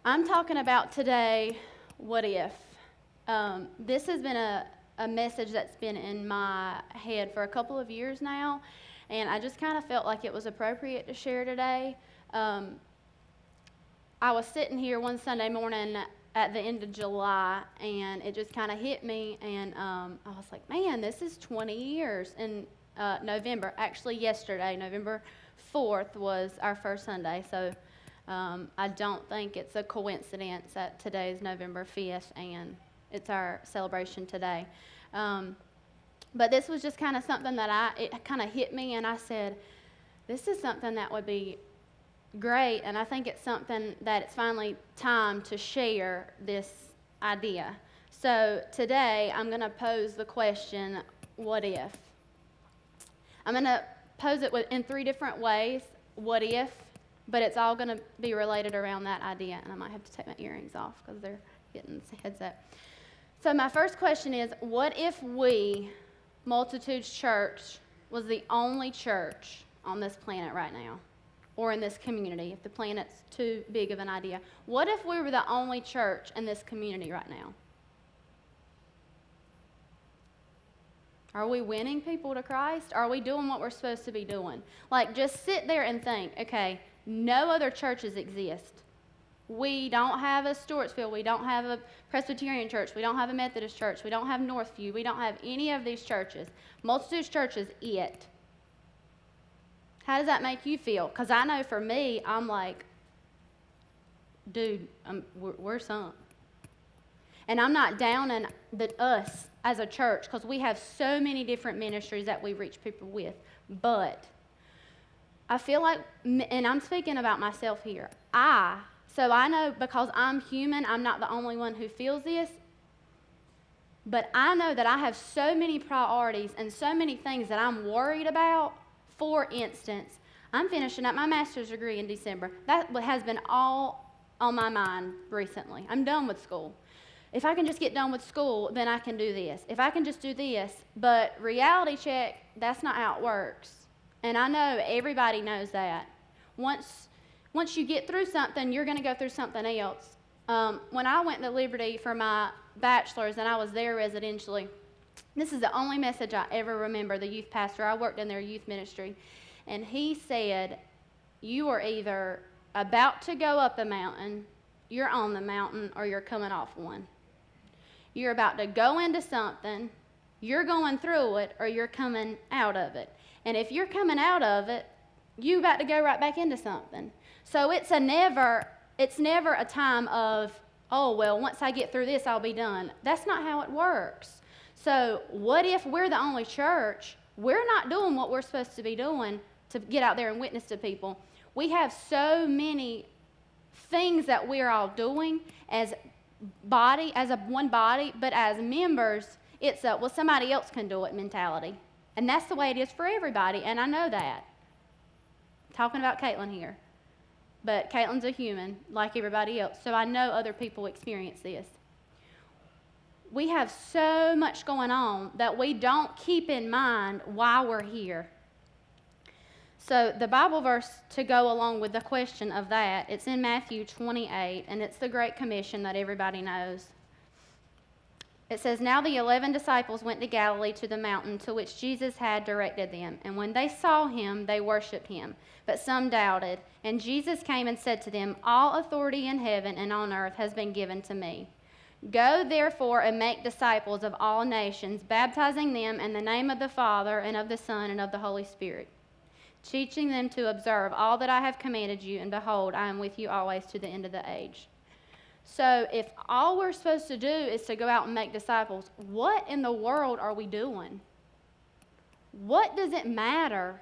I'm talking about today, what if? This has been a message that's been in my head for a couple of years now, and I just kind of felt like it was appropriate to share today. I was sitting here one Sunday morning at the end of July, and it just kind of hit me, and I was like, man, this is 20 years in November. Actually, yesterday, November 4th, was our first Sunday, so I don't think it's a coincidence that today's November 5th and it's our celebration today. But this was just kind of something that it kind of hit me, and I said, this is something that would be great, and I think it's something that it's finally time to share this idea. So today I'm going to pose the question, what if? I'm going to pose it in three different ways, what if, but it's all going to be related around that idea, and I might have to take my earrings off because they're getting heads up. So my first question is, what if we, Multitudes Church, was the only church on this planet right now, or in this community, if the planet's too big of an idea? What if we were the only church in this community right now? Are we winning people to Christ? Are we doing what we're supposed to be doing? Like, just sit there and think, okay, no other churches exist. We don't have a Stewartsville. We don't have a Presbyterian church. We don't have a Methodist church. We don't have Northview. We don't have any of these churches. Multitudes Church is it. How does that make you feel? Because I know for me, I'm like, dude, we're sunk. And I'm not downing us as a church, because we have so many different ministries that we reach people with. But I feel like, and I'm speaking about myself here, so I know because I'm human, I'm not the only one who feels this, but I know that I have so many priorities and so many things that I'm worried about. For instance, I'm finishing up my master's degree in December. That has been all on my mind recently. I'm done with school. If I can just get done with school, then I can do this. If I can just do this, but reality check, that's not how it works. And I know everybody knows that. Once you get through something, you're going to go through something else. When I went to Liberty for my bachelor's and I was there residentially, this is the only message I ever remember. The youth pastor, I worked in their youth ministry, and he said, you are either about to go up a mountain, you're on the mountain, or you're coming off one. You're about to go into something, you're going through it, or you're coming out of it. And if you're coming out of it, you're about to go right back into something. So it's never a time of, oh, well, once I get through this, I'll be done. That's not how it works. So what if we're the only church? We're not doing what we're supposed to be doing to get out there and witness to people. We have so many things that we're all doing as one body, but as members, it's a, well, somebody else can do it mentality. And that's the way it is for everybody, and I know that. I'm talking about Kaitlyn here. But Kaitlyn's a human, like everybody else, so I know other people experience this. We have so much going on that we don't keep in mind why we're here. So the Bible verse to go along with the question of that, it's in Matthew 28, and it's the Great Commission that everybody knows. It says, now the 11 disciples went to Galilee to the mountain to which Jesus had directed them. And when they saw him, they worshipped him. But some doubted. And Jesus came and said to them, all authority in heaven and on earth has been given to me. Go therefore and make disciples of all nations, baptizing them in the name of the Father and of the Son and of the Holy Spirit, teaching them to observe all that I have commanded you, and behold, I am with you always to the end of the age. So if all we're supposed to do is to go out and make disciples, what in the world are we doing? What does it matter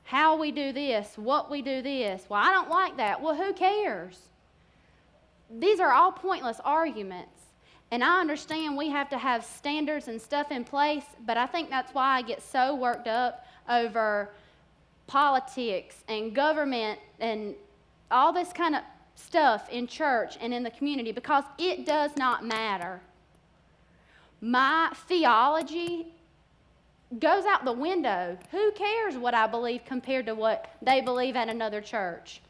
how we do this, what we do this? Well, I don't like that. Well, who cares? These are all pointless arguments. And I understand we have to have standards and stuff in place, but I think that's why I get so worked up over politics and government and all this kind of stuff in church and in the community, because it does not matter. My theology goes out the window. Who cares what I believe compared to what they believe at another church?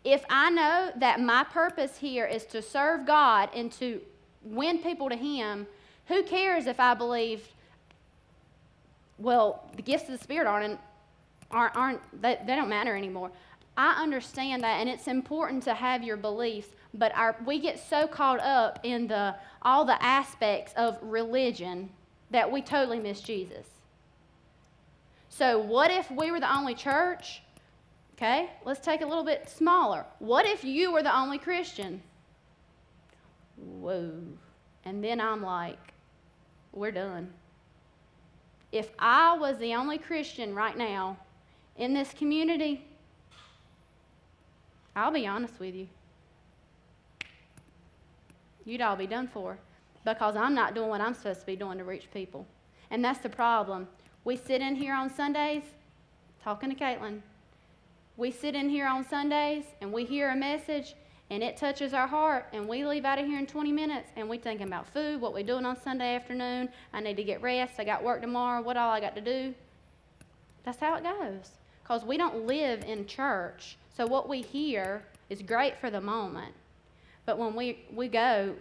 If I know that my purpose here is to serve God and to win people to Him, who cares if I believe, well, the gifts of the Spirit they don't matter anymore. I understand that, and it's important to have your beliefs, but we get so caught up in all the aspects of religion that we totally miss Jesus. So what if we were the only church? Okay, let's take a little bit smaller. What if you were the only Christian? Whoa. And then I'm like, we're done. If I was the only Christian right now in this community, I'll be honest with you, you'd all be done for, because I'm not doing what I'm supposed to be doing to reach people. And that's the problem. We sit in here on Sundays, talking to Kaitlyn. We sit in here on Sundays and we hear a message and it touches our heart, and we leave out of here in 20 minutes and we thinking about food, what we're doing on Sunday afternoon. I need to get rest. I got work tomorrow. What all I got to do? That's how it goes, because we don't live in church. So what we hear is great for the moment, but when we go,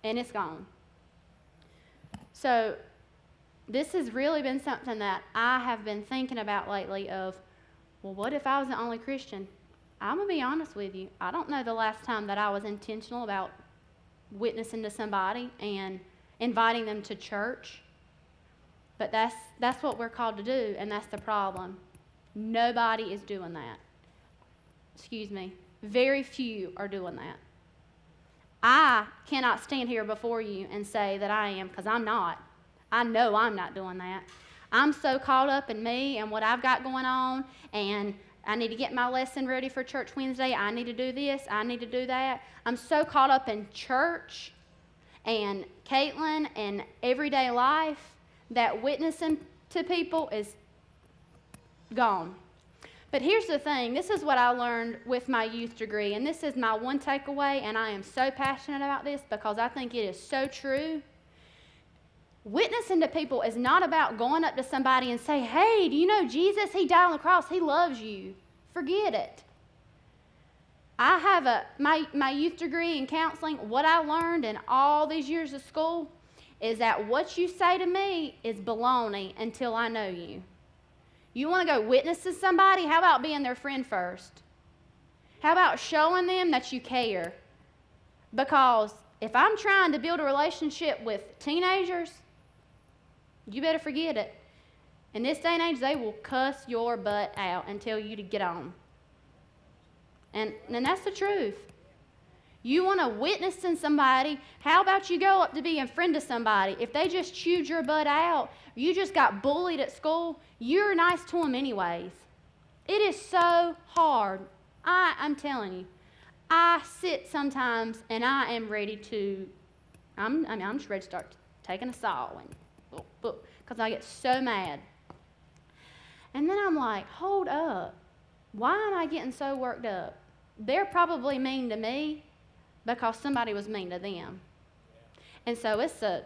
and it's gone. So this has really been something that I have been thinking about lately of, well, what if I was the only Christian? I'm going to be honest with you. I don't know the last time that I was intentional about witnessing to somebody and inviting them to church. But that's what we're called to do, and that's the problem. Nobody is doing that. Very few are doing that. I cannot stand here before you and say that I am, because I'm not. I know I'm not doing that. I'm so caught up in me and what I've got going on, and I need to get my lesson ready for Church Wednesday. I need to do this. I need to do that. I'm so caught up in church and Kaitlyn and everyday life that witnessing to people is gone. But here's the thing. This is what I learned with my youth degree, and this is my one takeaway, and I am so passionate about this because I think it is so true. Witnessing to people is not about going up to somebody and say, hey, do you know Jesus? He died on the cross. He loves you. Forget it. I have my youth degree in counseling. What I learned in all these years of school is that what you say to me is baloney until I know you. You want to go witness to somebody? How about being their friend first? How about showing them that you care? Because if I'm trying to build a relationship with teenagers, you better forget it. In this day and age, they will cuss your butt out and tell you to get on. And that's the truth. You want to witness to somebody, how about you go up to be a friend to somebody? If they just chewed your butt out, you just got bullied at school, you're nice to them anyways. It is so hard. I'm telling you. I sit sometimes and I am ready to, I'm just ready to start taking a saw and because I get so mad. And then I'm like, hold up. Why am I getting so worked up? They're probably mean to me because somebody was mean to them. And so it's a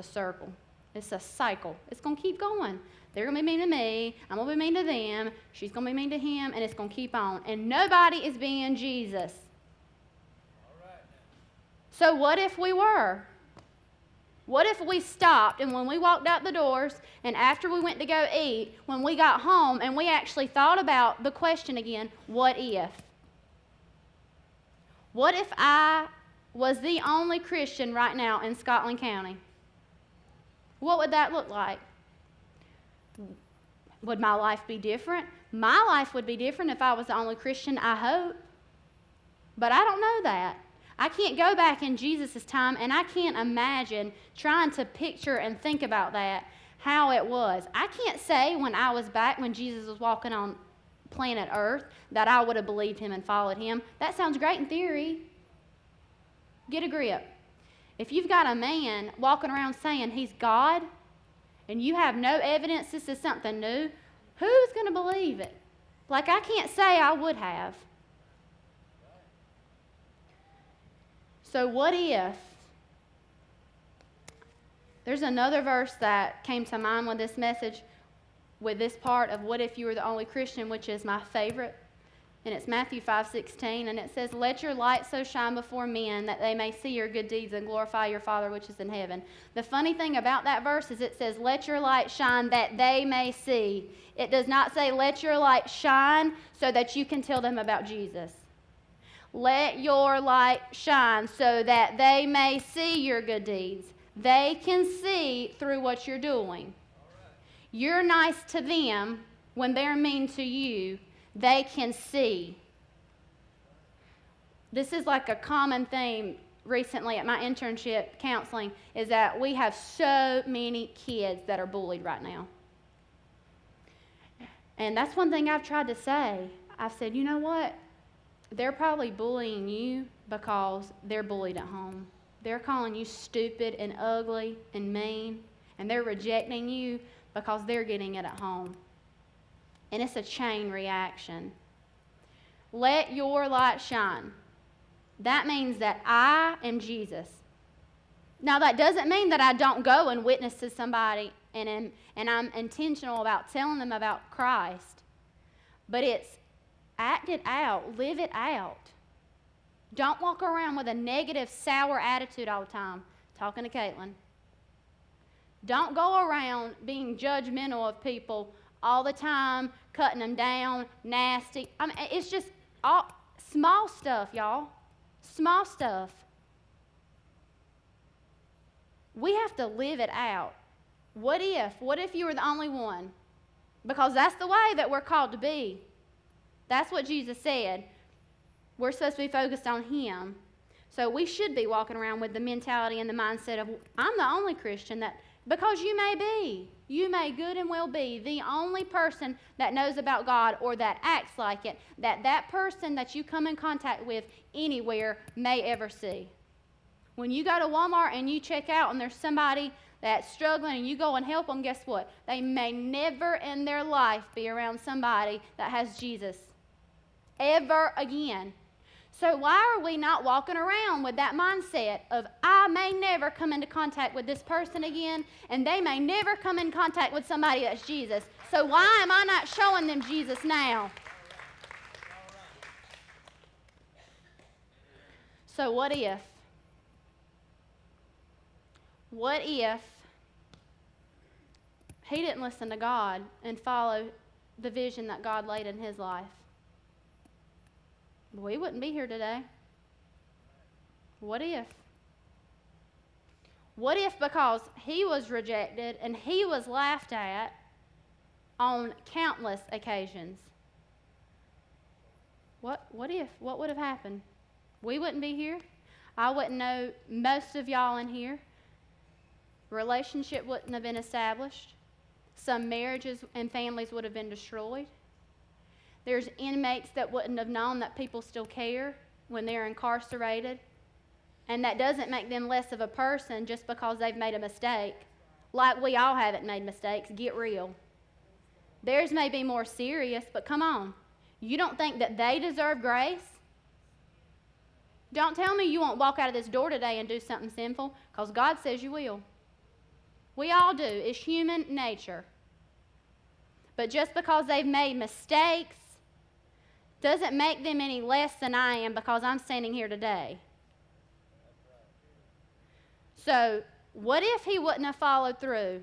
circle. It's a cycle. It's going to keep going. They're going to be mean to me. I'm going to be mean to them. She's going to be mean to him. And it's going to keep on. And nobody is being Jesus. All right. So what if we were? What if we stopped and when we walked out the doors and after we went to go eat, when we got home and we actually thought about the question again, what if? What if I was the only Christian right now in Scotland County? What would that look like? Would my life be different? My life would be different if I was the only Christian, I hope. But I don't know that. I can't go back in Jesus' time, and I can't imagine trying to picture and think about that, how it was. I can't say when I was back when Jesus was walking on planet Earth that I would have believed him and followed him. That sounds great in theory. Get a grip. If you've got a man walking around saying he's God, and you have no evidence this is something new, who's going to believe it? Like, I can't say I would have. So what if? There's another verse that came to mind with this message, with this part of what if you were the only Christian, which is my favorite. And it's Matthew 5:16, and it says, "Let your light so shine before men that they may see your good deeds and glorify your Father which is in heaven." The funny thing about that verse is it says, "Let your light shine that they may see." It does not say, "Let your light shine so that you can tell them about Jesus." Let your light shine so that they may see your good deeds. They can see through what you're doing. You're nice to them when they're mean to you. They can see. This is like a common theme recently at my internship counseling, is that we have so many kids that are bullied right now. And that's one thing I've tried to say. I've said, you know what? They're probably bullying you because they're bullied at home. They're calling you stupid and ugly and mean, and they're rejecting you because they're getting it at home. And it's a chain reaction. Let your light shine. That means that I am Jesus. Now, that doesn't mean that I don't go and witness to somebody and I'm intentional about telling them about Christ. But it's act it out, live it out. Don't walk around with a negative, sour attitude all the time. Talking to Kaitlyn. Don't go around being judgmental of people all the time, cutting them down, nasty. I mean, it's just all small stuff, y'all. Small stuff. We have to live it out. What if you were the only one? Because that's the way that we're called to be. That's what Jesus said. We're supposed to be focused on Him. So we should be walking around with the mentality and the mindset of, I'm the only Christian that, because you may be. You may good and well be the only person that knows about God or that acts like it, that person that you come in contact with anywhere may ever see. When you go to Walmart and you check out and there's somebody that's struggling and you go and help them, guess what? They may never in their life be around somebody that has Jesus ever again. So why are we not walking around with that mindset of, I may never come into contact with this person again, and they may never come in contact with somebody that's Jesus. So why am I not showing them Jesus now? So what if he didn't listen to God and follow the vision that God laid in his life? We wouldn't be here today. What if? What if because he was rejected and he was laughed at on countless occasions? What if? What would have happened? We wouldn't be here. I wouldn't know most of y'all in here. Relationship wouldn't have been established. Some marriages and families would have been destroyed. There's inmates that wouldn't have known that people still care when they're incarcerated. And that doesn't make them less of a person just because they've made a mistake. Like we all haven't made mistakes. Get real. Theirs may be more serious, but come on. You don't think that they deserve grace? Don't tell me you won't walk out of this door today and do something sinful, because God says you will. We all do. It's human nature. But just because they've made mistakes doesn't make them any less than I am because I'm standing here today. So, what if he wouldn't have followed through?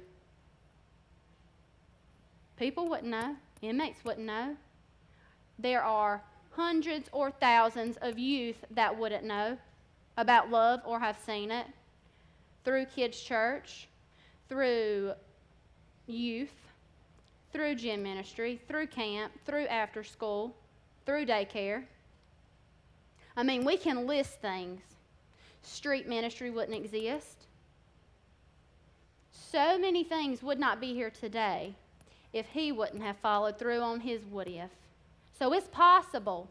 People wouldn't know. Inmates wouldn't know. There are hundreds or thousands of youth that wouldn't know about love or have seen it through kids' church, through youth, through gym ministry, through camp, through after school, through daycare. I mean, we can list things. Street ministry wouldn't exist. So many things would not be here today if he wouldn't have followed through on his what if. So it's possible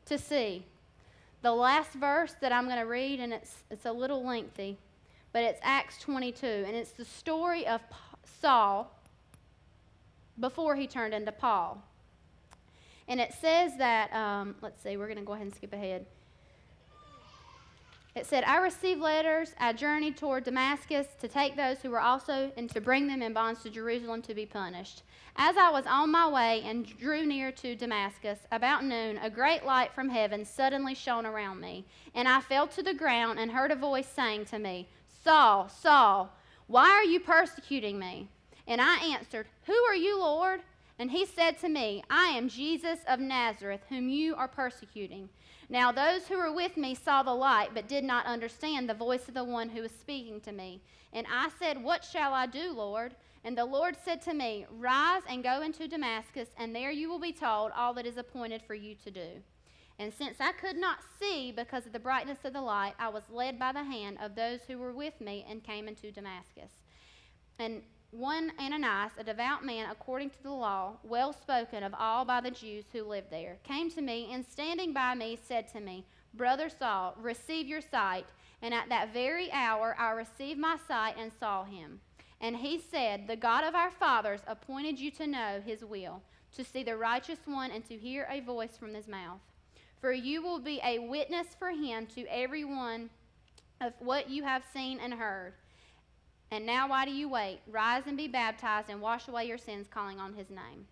to see. The last verse that I'm going to read, and it's a little lengthy, but it's Acts 22, and it's the story of Saul before he turned into Paul. And it says that, let's see, we're going to go ahead and skip ahead. It said, I received letters. I journeyed toward Damascus to take those who were also and to bring them in bonds to Jerusalem to be punished. As I was on my way and drew near to Damascus, about noon, a great light from heaven suddenly shone around me. And I fell to the ground and heard a voice saying to me, Saul, Saul, why are you persecuting me? And I answered, Who are you, Lord? And he said to me, I am Jesus of Nazareth, whom you are persecuting. Now those who were with me saw the light, but did not understand the voice of the one who was speaking to me. And I said, What shall I do, Lord? And the Lord said to me, Rise and go into Damascus, and there you will be told all that is appointed for you to do. And since I could not see because of the brightness of the light, I was led by the hand of those who were with me and came into Damascus. And one Ananias, a devout man according to the law, well spoken of all by the Jews who lived there, came to me and standing by me said to me, Brother Saul, receive your sight. And at that very hour I received my sight and saw him. And he said, The God of our fathers appointed you to know his will, to see the righteous one and to hear a voice from his mouth. For you will be a witness for him to everyone of what you have seen and heard. And now why do you wait? Rise and be baptized and wash away your sins, calling on his name.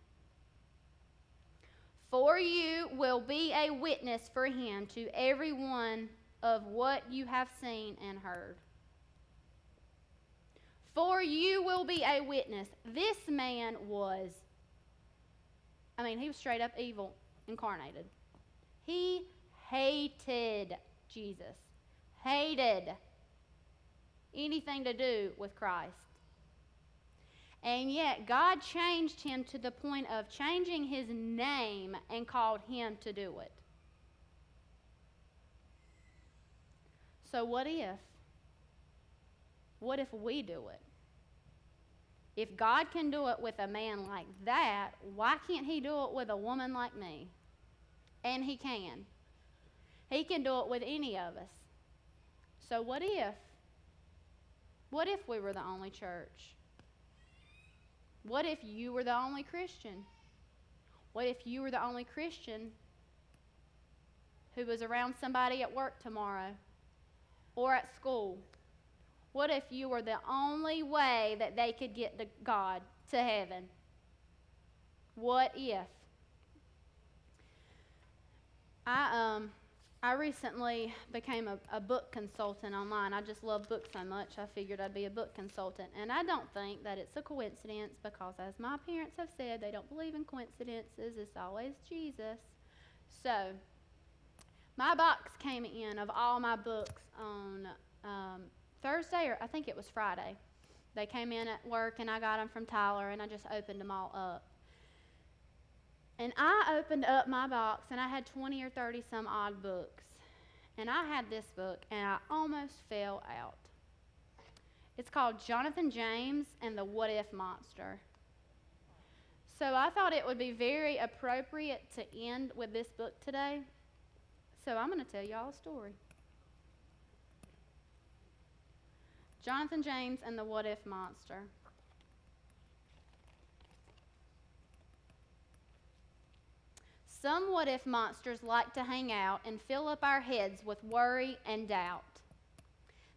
For you will be a witness for him to everyone of what you have seen and heard. For you will be a witness. This man was, he was straight up evil incarnated. He hated Jesus. Hated anything to do with Christ. And yet God changed him to the point of changing his name and called him to do it. So what if? What if we do it? If God can do it with a man like that, why can't he do it with a woman like me? And he can. He can do it with any of us. So what if? What if we were the only church? What if you were the only Christian? What if you were the only Christian who was around somebody at work tomorrow or at school? What if you were the only way that they could get to God, to heaven? What if? I recently became a book consultant online. I just love books so much, I figured I'd be a book consultant. And I don't think that it's a coincidence because, as my parents have said, they don't believe in coincidences. It's always Jesus. So, my box came in of all my books on Thursday, or I think it was Friday. They came in at work, and I got them from Tyler, and I just opened them all up. And I opened up my box, and I had 20 or 30 some odd books. And I had this book, and I almost fell out. It's called Jonathan James and the What If Monster. So I thought it would be very appropriate to end with this book today. So I'm going to tell y'all a story. Jonathan James and the What If Monster. Some what-if monsters like to hang out and fill up our heads with worry and doubt.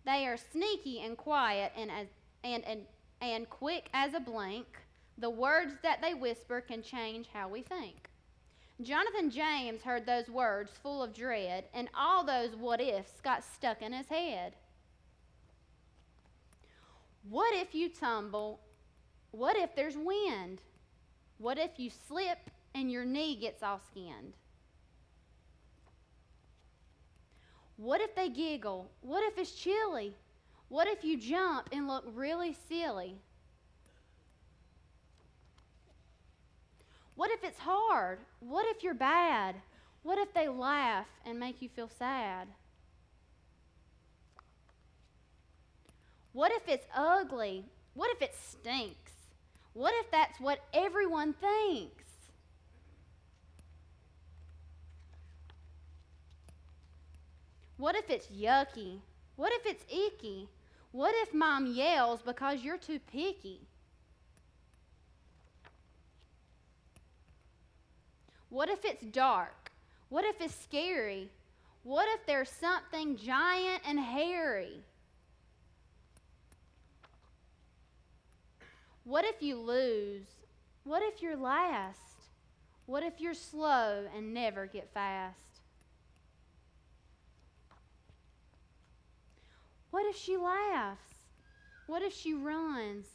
They are sneaky and quiet and quick as a blink. The words that they whisper can change how we think. Jonathan James heard those words full of dread, and all those what-ifs got stuck in his head. What if you tumble? What if there's wind? What if you slip and your knee gets all skinned? What if they giggle? What if it's chilly? What if you jump and look really silly? What if it's hard? What if you're bad? What if they laugh and make you feel sad? What if it's ugly? What if it stinks? What if that's what everyone thinks? What if it's yucky? What if it's icky? What if mom yells because you're too picky? What if it's dark? What if it's scary? What if there's something giant and hairy? What if you lose? What if you're last? What if you're slow and never get fast? What if she laughs? What if she runs?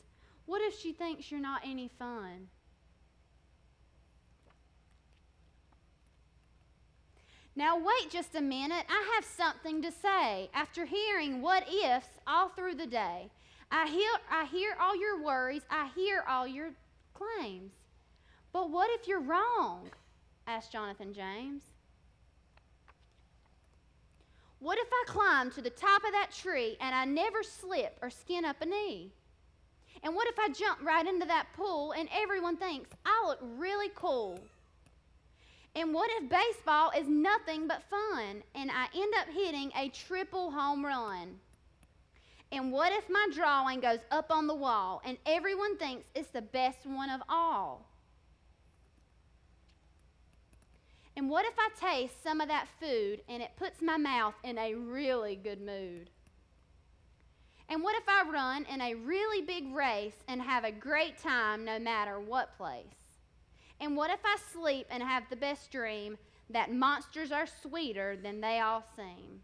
What if she thinks you're not any fun? Now wait just a minute. I have something to say. After hearing what ifs all through the day, I hear all your worries. I hear all your claims. But what if you're wrong? Asked Jonathan James. What if I climb to the top of that tree and I never slip or skin up a knee? And what if I jump right into that pool and everyone thinks I look really cool? And what if baseball is nothing but fun and I end up hitting a triple home run? And what if my drawing goes up on the wall and everyone thinks it's the best one of all? And what if I taste some of that food and it puts my mouth in a really good mood? And what if I run in a really big race and have a great time no matter what place? And what if I sleep and have the best dream that monsters are sweeter than they all seem?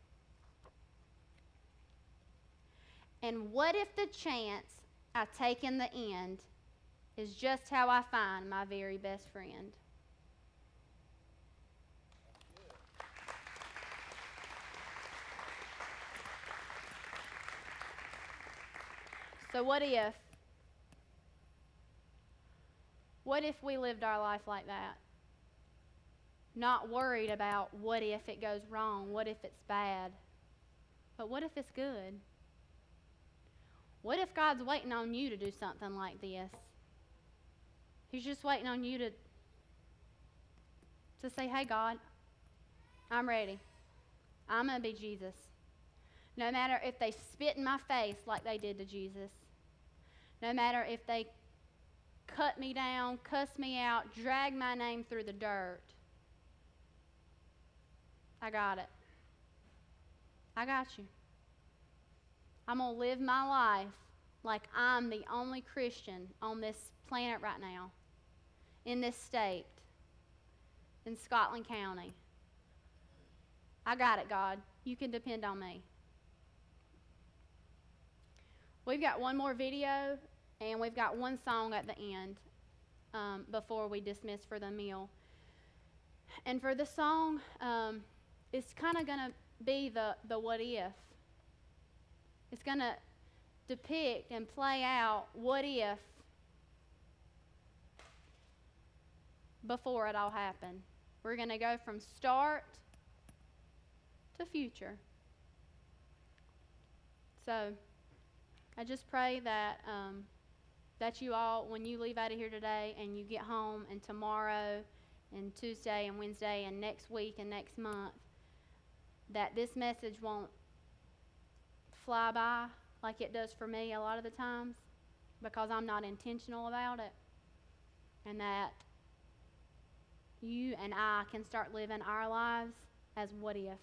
And what if the chance I take in the end is just how I find my very best friend? So what if? What if we lived our life like that? Not worried about what if it goes wrong, what if it's bad, but what if it's good? What if God's waiting on you to do something like this? He's just waiting on you to say, hey, God, I'm ready. I'm going to be Jesus. No matter if they spit in my face like they did to Jesus. No matter if they cut me down, cuss me out, drag my name through the dirt. I got it. I got you. I'm going to live my life like I'm the only Christian on this planet right now, in this state, in Scotland County. I got it, God. You can depend on me. We've got one more video, and we've got one song at the end before we dismiss for the meal. And for the song, it's kind of going to be the what if. It's going to depict and play out what if before it all happened. We're going to go from start to future. So I just pray that that you all, when you leave out of here today and you get home and tomorrow and Tuesday and Wednesday and next week and next month, that this message won't fly by like it does for me a lot of the times because I'm not intentional about it, and that you and I can start living our lives as what if.